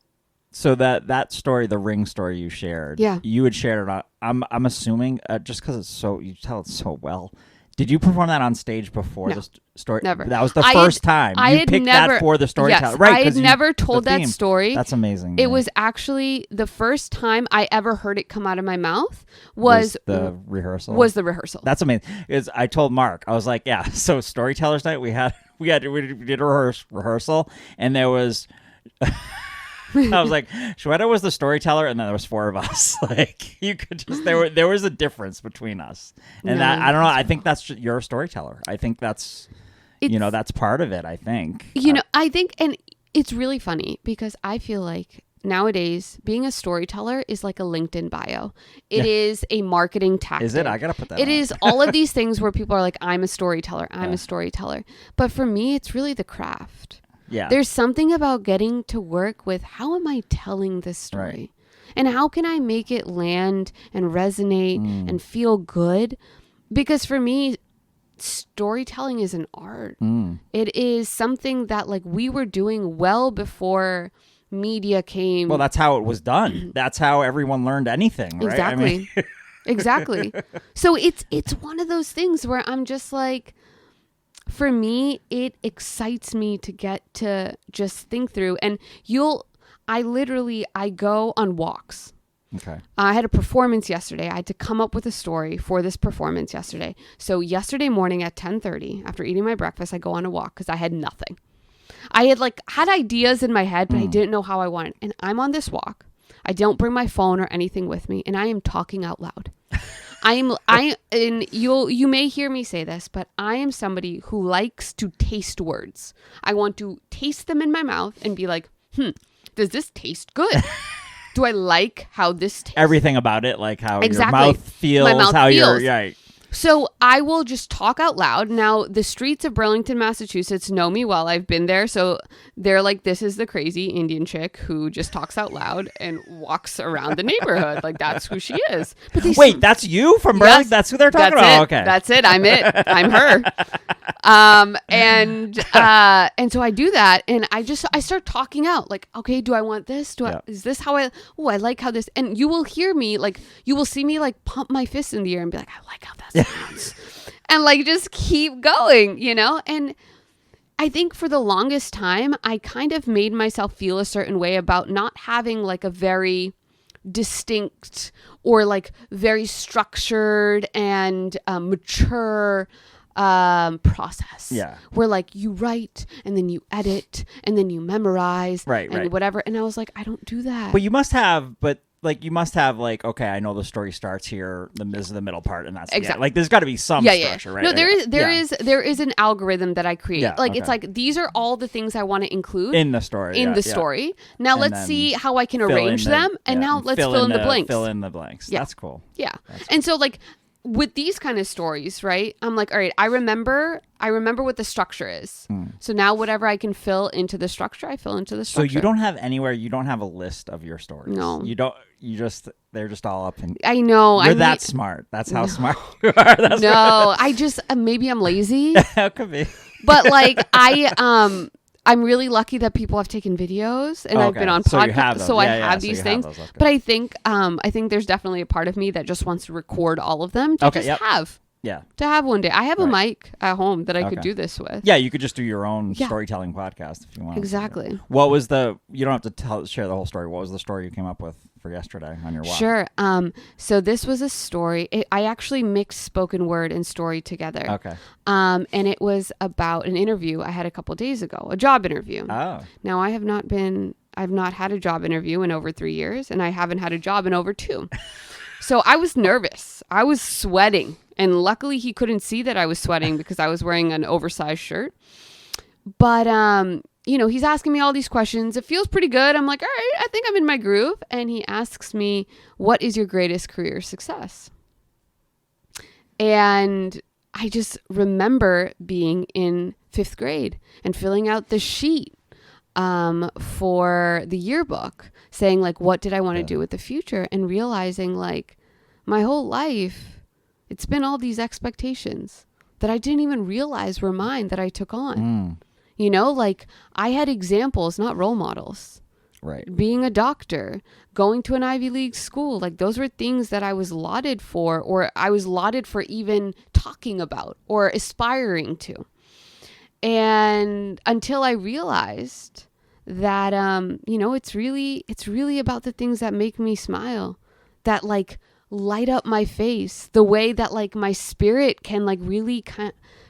so that story, the ring story you shared, you had shared it on, I'm assuming, just because you tell it so well. Did you perform that on stage before the story? Never. That was the first time. You picked that for the storyteller. Yes, right, I had never told that story. That's amazing. It was actually the first time I ever heard it come out of my mouth was the rehearsal. That's amazing. I told Mark, I was like, so storytellers night, we did a rehearsal, and there was I was like, Shweta was the storyteller, and then there was 4 of us. Like, you could just there was a difference between us, and that I don't know. I think that's you're a storyteller. I think that's that's part of it. I think I think, and it's really funny because I feel like nowadays being a storyteller is like a LinkedIn bio. It is a marketing tactic. Is it? I gotta put that. It is all of these things where people are like, I'm a storyteller. I'm a storyteller. But for me, it's really the craft. Yeah. There's something about getting to work with how am I telling this story? Right. And how can I make it land and resonate and feel good? Because for me, storytelling is an art. It is something that like we were doing well before media came. Well, that's how it was done. That's how everyone learned anything, right? Exactly. Exactly. So it's one of those things where I'm just like, for me, it excites me to get to just think through. And I go on walks. Okay. I had a performance yesterday. I had to come up with a story for this performance yesterday. So yesterday morning at 10:30, after eating my breakfast, I go on a walk because I had nothing. I had ideas in my head, but I didn't know how I wanted. And I'm on this walk. I don't bring my phone or anything with me, and I am talking out loud. And you may hear me say this, but I am somebody who likes to taste words. I want to taste them in my mouth and be like, does this taste good? Do I like how this tastes? Everything about it, like how your mouth feels, how you're right. So I will just talk out loud. Now, the streets of Burlington, Massachusetts know me well. I've been there. So they're like, this is the crazy Indian chick who just talks out loud and walks around the neighborhood. Like, that's who she is. But Wait, that's you from Burlington? Yes, That's who they're talking that's about? it. Okay. That's it. I'm it. I'm her. And so I do that, and I start talking out like, okay, do I want this? Is this how I like how this, and you will hear me, like, you will see me like pump my fist in the air and be like, I like how that sounds. And like, just keep going, and I think for the longest time, I kind of made myself feel a certain way about not having like a very distinct or like very structured and mature process where like you write and then you edit and then you memorize and whatever, and I was like, I don't do that. But you must have like, okay, I know the story starts here, this is the middle part, and that's exactly. Like there's got to be some structure, right? No, there is an algorithm that I create. It's like, these are all the things I want to include in the story. Now let's see how I can arrange them, and now let's fill in the blanks. Fill in the blanks. Yeah. That's cool. Yeah. And so like with these kind of stories, right? I'm like, all right, I remember what the structure is. So now whatever I can fill into the structure, I fill into the structure. So you don't have a list of your stories. No. You don't. They're just all up. And I know. You're that smart. That's how smart you are. I just, maybe I'm lazy. That could be. But like, I'm really lucky that people have taken videos and I've been on podcasts, so I have these things. But I think there's definitely a part of me that just wants to record all of them to have one day. I have a mic at home that I could do this with. Yeah, you could just do your own storytelling podcast if you want. Exactly. What was you don't have to share the whole story. What was the story you came up with for yesterday on your walk? Sure. So this was a story. I actually mixed spoken word and story together. Okay. And it was about an interview I had a couple days ago, a job interview. Oh. Now I've not had a job interview in over 3 years, and I haven't had a job in over 2. So I was nervous. I was sweating. And luckily he couldn't see that I was sweating because I was wearing an oversized shirt. But, he's asking me all these questions. It feels pretty good. I'm like, all right, I think I'm in my groove. And he asks me, what is your greatest career success? And I just remember being in 5th grade and filling out the sheet for the yearbook saying like, what did I want to do with the future? And realizing like my whole life, it's been all these expectations that I didn't even realize were mine that I took on. Like I had examples, not role models. Right. Being a doctor, going to an Ivy League school, like those were things that I was lauded for, or I was lauded for even talking about or aspiring to. And until I realized that, it's really about the things that make me smile, that like light up my face, the way that like my spirit can like really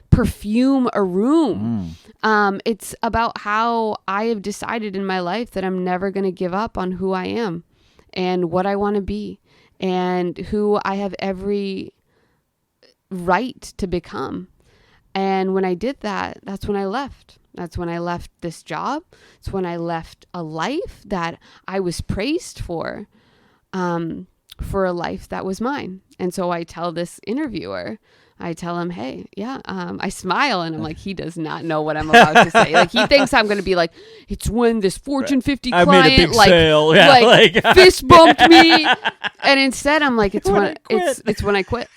perfume a room. It's about how I have decided in my life that I'm never going to give up on who I am and what I want to be and who I have every right to become. And when I did that, that's when I left. That's when I left this job. It's when I left a life that I was praised for a life that was mine. And so I tell this interviewer, I tell him, hey, I smile, and I'm like, he does not know what I'm about to say. Like, he thinks I'm going to be like, it's when this Fortune 50 client, I made a big sale. Yeah, like fist bumped me. And instead I'm like, it's when I quit.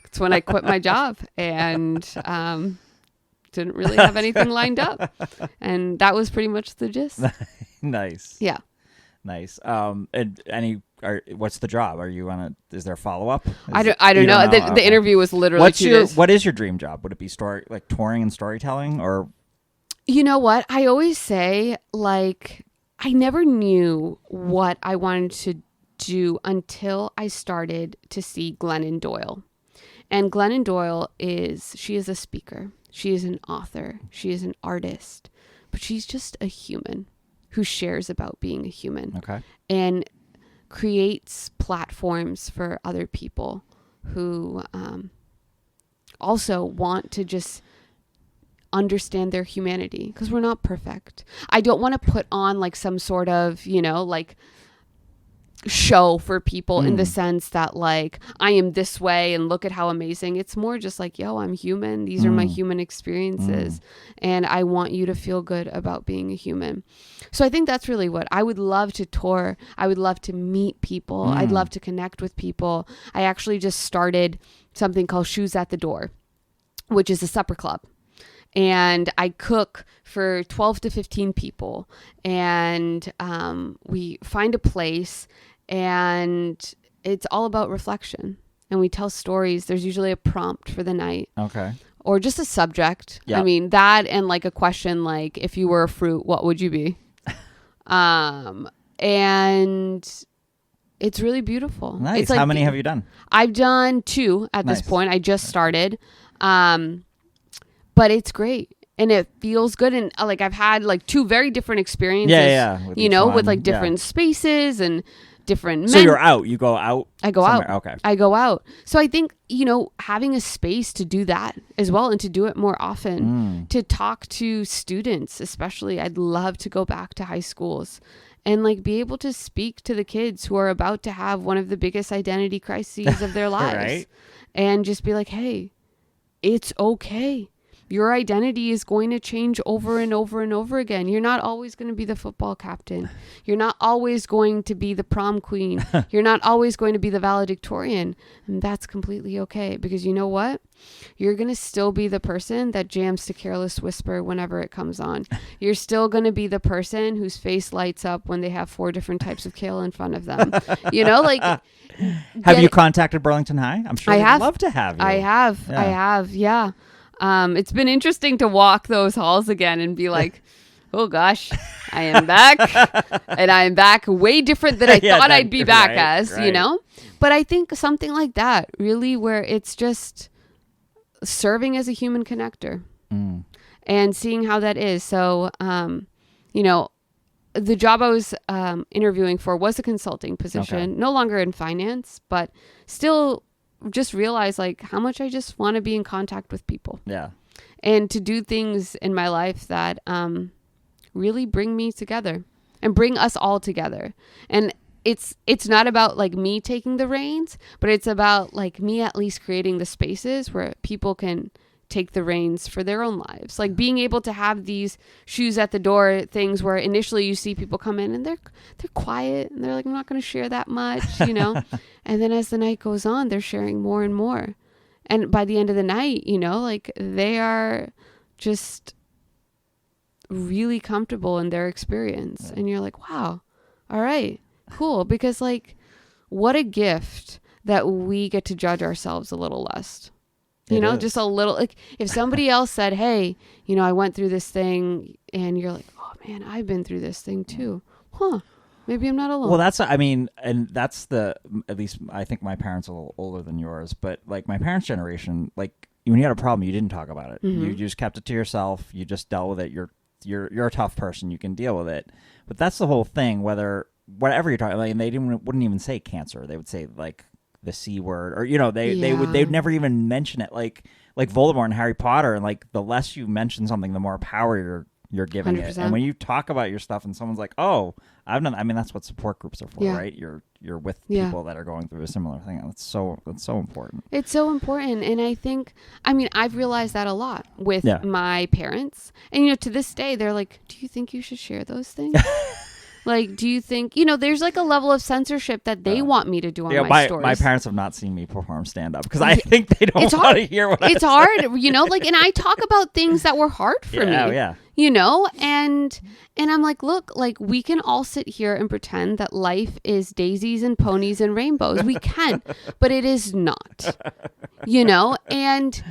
It's when I quit my job and didn't really have anything lined up. And that was pretty much the gist. Nice. Yeah. Nice. And what's the job? Are you is there a follow-up? I don't know. The interview was literally what is your dream job? Would it be touring and storytelling, or? You know what? I always say, like, I never knew what I wanted to do until I started to see Glennon Doyle. And Glennon Doyle she is a speaker. She is an author. She is an artist. But she's just a human who shares about being a human. Okay. And creates platforms for other people who also want to just understand their humanity, because we're not perfect. I don't want to put on like some sort of, show for people in the sense that like I am this way and look at how amazing. It's more just like, yo, I'm human. These are my human experiences and I want you to feel good about being a human. So I think that's really what I would love to tour. I would love to meet people. I'd love to connect with people. I actually just started something called Shoes at the Door, which is a supper club. And I cook for 12 to 15 people. And we find a place and it's all about reflection. And we tell stories. There's usually a prompt for the night. Okay. Or just a subject. Yep. I mean, that and like a question like, if you were a fruit, what would you be? And it's really beautiful. Nice. It's like, how many have you done? I've done 2 at this point. I just started. But it's great. And it feels good. And like I've had like 2 very different experiences. Yeah. With like different spaces and different men. So you're out. You go out? I go somewhere. out. Okay. I go out. So I think, having a space to do that as well and to do it more often, to talk to students, especially. I'd love to go back to high schools and like be able to speak to the kids who are about to have one of the biggest identity crises of their lives. Right. And just be like, hey, it's okay. Your identity is going to change over and over and over again. You're not always going to be the football captain. You're not always going to be the prom queen. You're not always going to be the valedictorian. And that's completely okay. Because you know what? You're going to still be the person that jams to Careless Whisper whenever it comes on. You're still going to be the person whose face lights up when they have 4 different types of kale in front of them. Have you contacted Burlington High? I'm sure they'd love to have you. I have. Yeah. It's been interesting to walk those halls again and be like, oh gosh, I am back. And I am back way different than I thought I'd be back as, But I think something like that, really, where it's just serving as a human connector and seeing how that is. So, the job I was interviewing for was a consulting position, no longer in finance, but still just realize like how much I just want to be in contact with people. Yeah. And to do things in my life that really bring me together and bring us all together. And it's not about like me taking the reins, but it's about like me at least creating the spaces where people can take the reins for their own lives. Like being able to have these shoes at the door things where initially you see people come in and they're quiet and they're like, I'm not going to share that much, And then as the night goes on, they're sharing more and more. And by the end of the night, like they are just really comfortable in their experience. And you're like, wow, all right, cool. Because like, what a gift that we get to judge ourselves a little less. Just a little, like if somebody else said, hey, I went through this thing and you're like, oh man, I've been through this thing too. Maybe I'm not alone. Well, and that's at least I think my parents are a little older than yours, but like my parents' generation, like when you had a problem, you didn't talk about it. You just kept it to yourself. You just dealt with it. You're a tough person. You can deal with it. But that's the whole thing, whatever you're talking about, and they wouldn't even say cancer. They would say like the C word, or they'd never even mention it, like Voldemort and Harry Potter, and like the less you mention something, the more power you're giving 100%. It. And when you talk about your stuff and someone's like, oh, I've done, I mean, that's what support groups are for, right? You're with people that are going through a similar thing. That's so important. It's so important. And I think, I've realized that a lot with my parents, and to this day they're like, do you think you should share those things? Like, do you think, there's like a level of censorship that they want me to do on my stories. My parents have not seen me perform stand-up because I think they don't want to hear what it's hard, and I talk about things that were hard for me. Yeah. And I'm like, look, like we can all sit here and pretend that life is daisies and ponies and rainbows. We can, but it is not, and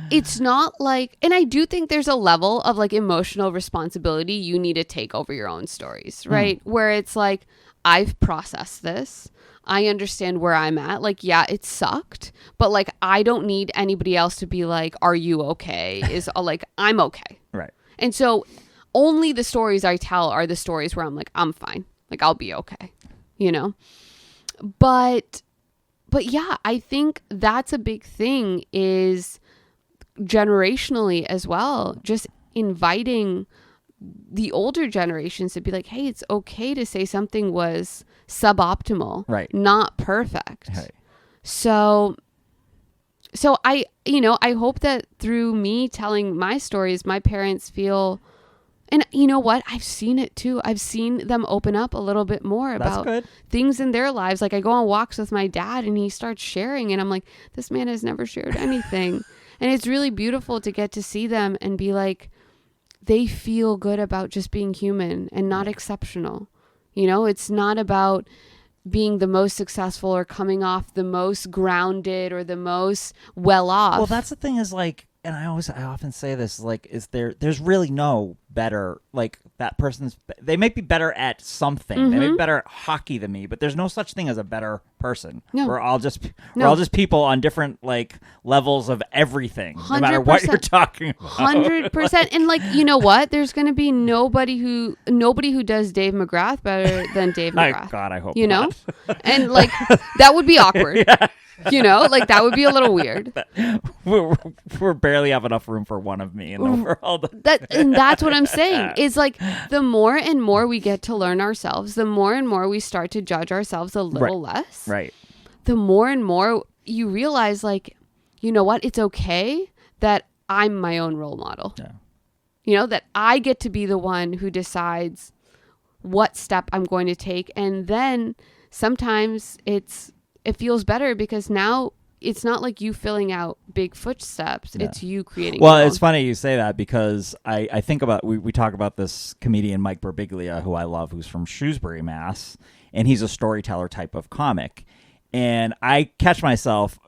it's not like, and I do think there's a level of like emotional responsibility you need to take over your own stories, right? Where it's like, I've processed this. I understand where I'm at. Like, yeah, it sucked, but like, I don't need anybody else to be like, are you okay? Is like, I'm okay. Right. And so only the stories I tell are the stories where I'm like, I'm fine. Like, I'll be okay, But yeah, I think that's a big thing is generationally as well, just inviting the older generations to be like, hey, it's okay to say something was suboptimal, right, not perfect. Right. So I hope that through me telling my stories, my parents feel, and you know what? I've seen it too. I've seen them open up a little bit more about things in their lives. Like I go on walks with my dad and he starts sharing and I'm like, this man has never shared anything. And it's really beautiful to get to see them and be like, they feel good about just being human and not exceptional. You know, it's not about being the most successful or coming off the most grounded or the most well off. Well, that's the thing is like, and I often say this, like, there's really no better, like that person's, they may be better at something. They may be better at hockey than me, but there's no such thing as a better person. No. We're all just people on different like levels of everything, no matter what you're talking about. 100%. And like, you know what? There's going to be nobody who does Dave McGrath better than Dave McGrath. God, I hope you know? not. And like, that would be awkward. Yeah. You know, like that would be a little weird. We're barely have enough room for one of me in the world. And that's what I'm saying. Is like the more and more we get to learn ourselves, the more and more we start to judge ourselves a little less. Right. The more and more you realize, like, you know what? It's okay that I'm my own role model. Yeah. You know, that I get to be the one who decides what step I'm going to take. And then sometimes it feels better because now it's not like you filling out big footsteps. Yeah. It's you creating. Well, it's funny you say that because I think about, we talk about this comedian, Mike Birbiglia, who I love, who's from Shrewsbury, Mass. And he's a storyteller type of comic. And I catch myself,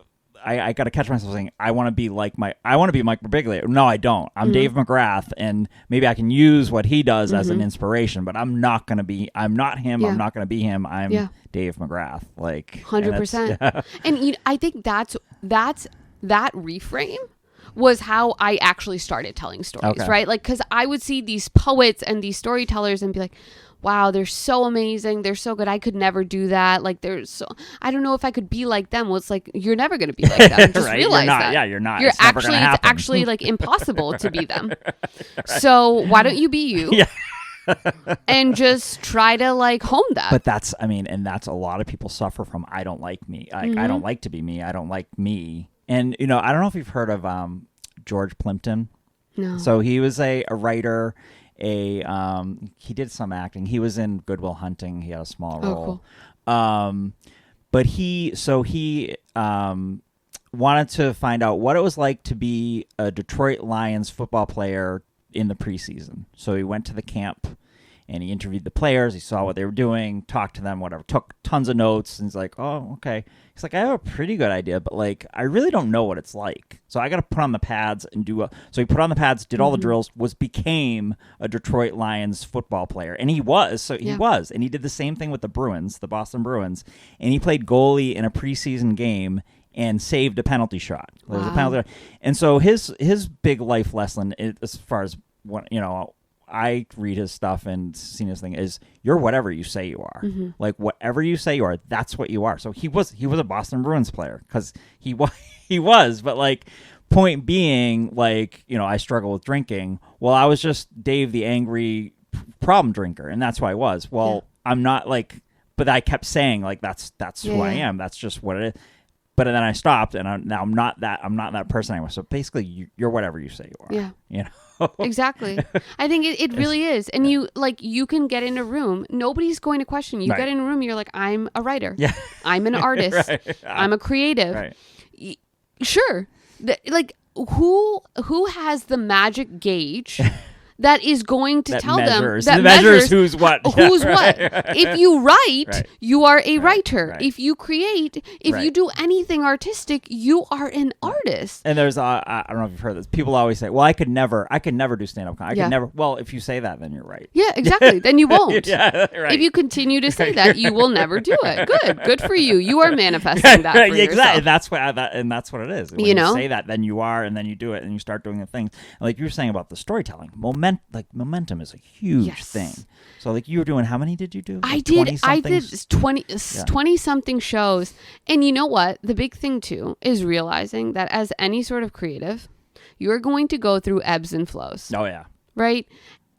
I got to catch myself saying, I want to be Mike Birbiglia. No, I don't. I'm Dave McGrath, and maybe I can use what he does as an inspiration, but I'm not not him. Yeah. I'm not going to be him. I'm Dave McGrath. Like 100%. And I think that reframe was how I actually started telling stories, right? Like, because I would see these poets and these storytellers and be like, wow, they're so amazing. They're so good. I could never do that. Like, I don't know if I could be like them. Well, it's like, you're never going to be like them. Just right? realize that. Yeah, you're not. It's actually like impossible to be them. Right. So why don't you be you? Yeah. And just try to like hone that. But that's a lot of people suffer from, I don't like me. I don't like to be me. I don't like me. And, I don't know if you've heard of George Plimpton. No. So he was a writer. He did some acting. He was in Good Will Hunting. He had a small role. Cool. But he wanted to find out what it was like to be a Detroit Lions football player in the preseason. So he went to the camp and he interviewed the players. He saw what they were doing, talked to them, whatever, took tons of notes. And he's like, oh, okay. He's like, I have a pretty good idea, but like, I really don't know what it's like. So I got to put on the pads and so he put on the pads, did all the drills, became a Detroit Lions football player. And he was. And he did the same thing with the Boston Bruins. And he played goalie in a preseason game and saved a penalty shot. There was a penalty. And so his big life lesson, as far as what, I read his stuff and seen his thing, is you're whatever you say you are. Like whatever you say you are, that's what you are. So he was a Boston Bruins player because he was, but like point being, like, I struggle with drinking. Well, I was just Dave the angry problem drinker, and that's who I was. Well, I'm not like, but I kept saying like that's who I am. That's just what it is. But then I stopped, and I'm not that person anymore. So basically, you're whatever you say you are. Yeah. Exactly. I think it really is. And you can get in a room. Nobody's going to question you. You get in a room, you're like, I'm a writer. Yeah. I'm an artist. Right. I'm a creative. Right. Sure. Who has the magic gauge that is going to tell them that measures who's what. Who's what. If you write, you are a writer. Right. If you create, if you do anything artistic, you are an artist. And there's I don't know if you've heard this. People always say, "Well, I could never do stand up comedy. I could never." Well, if you say that, then you're right. Yeah, exactly. Then you won't. Right. If you continue to say that, you will never do it. Good for you. You are manifesting that for exactly. yourself. That's what it is. When you say that, then you are, and then you do it, and you start doing the things. Like you were saying about the storytelling, momentum is a huge thing. So like you were doing, how many did you do? I did 20 something shows. And you know what? The big thing too is realizing that as any sort of creative, you're going to go through ebbs and flows. Oh yeah. Right?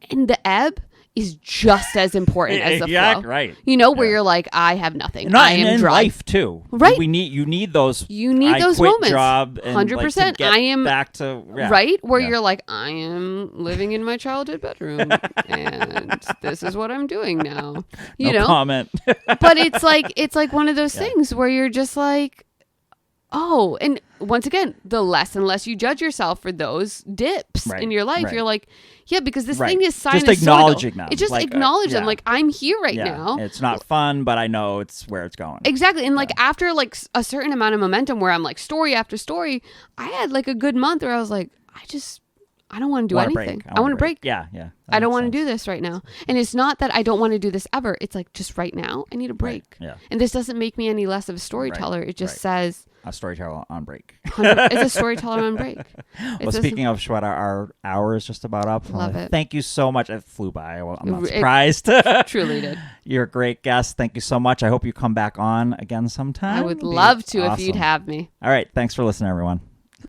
And the ebb is just as important as the flow. Right. You know, where you're like, I have nothing. Not I am in dry. life too. Right. You need those. You need I those quit moments. Job and 100%. Like, to get I am back to right where you're like, I am living in my childhood bedroom, and this is what I'm doing now. You know, comment. but it's like one of those things where you're just like, oh, and once again, the less and less you judge yourself for those dips in your life, you're like, yeah, because this thing is sinusoidal. Just acknowledging them. It's just like, acknowledge them. Like, I'm here right now. It's not fun, but I know it's where it's going. Exactly. And like after like a certain amount of momentum where I'm like story after story, I had like a good month where I was like, I don't want to do anything. I want to break. Yeah. I don't want to do this right now. And it's not that I don't want to do this ever. It's like, just right now, I need a break. Yeah. And this doesn't make me any less of a storyteller. It just says... a storyteller on break. It's a storyteller on break. Well, speaking of Shweta, our hour is just about up. Love it. Thank you so much. It flew by. Well, I'm not surprised. Truly did. You're a great guest. Thank you so much. I hope you come back on again sometime. I would love to awesome. if you'd have me. All right. Thanks for listening, everyone.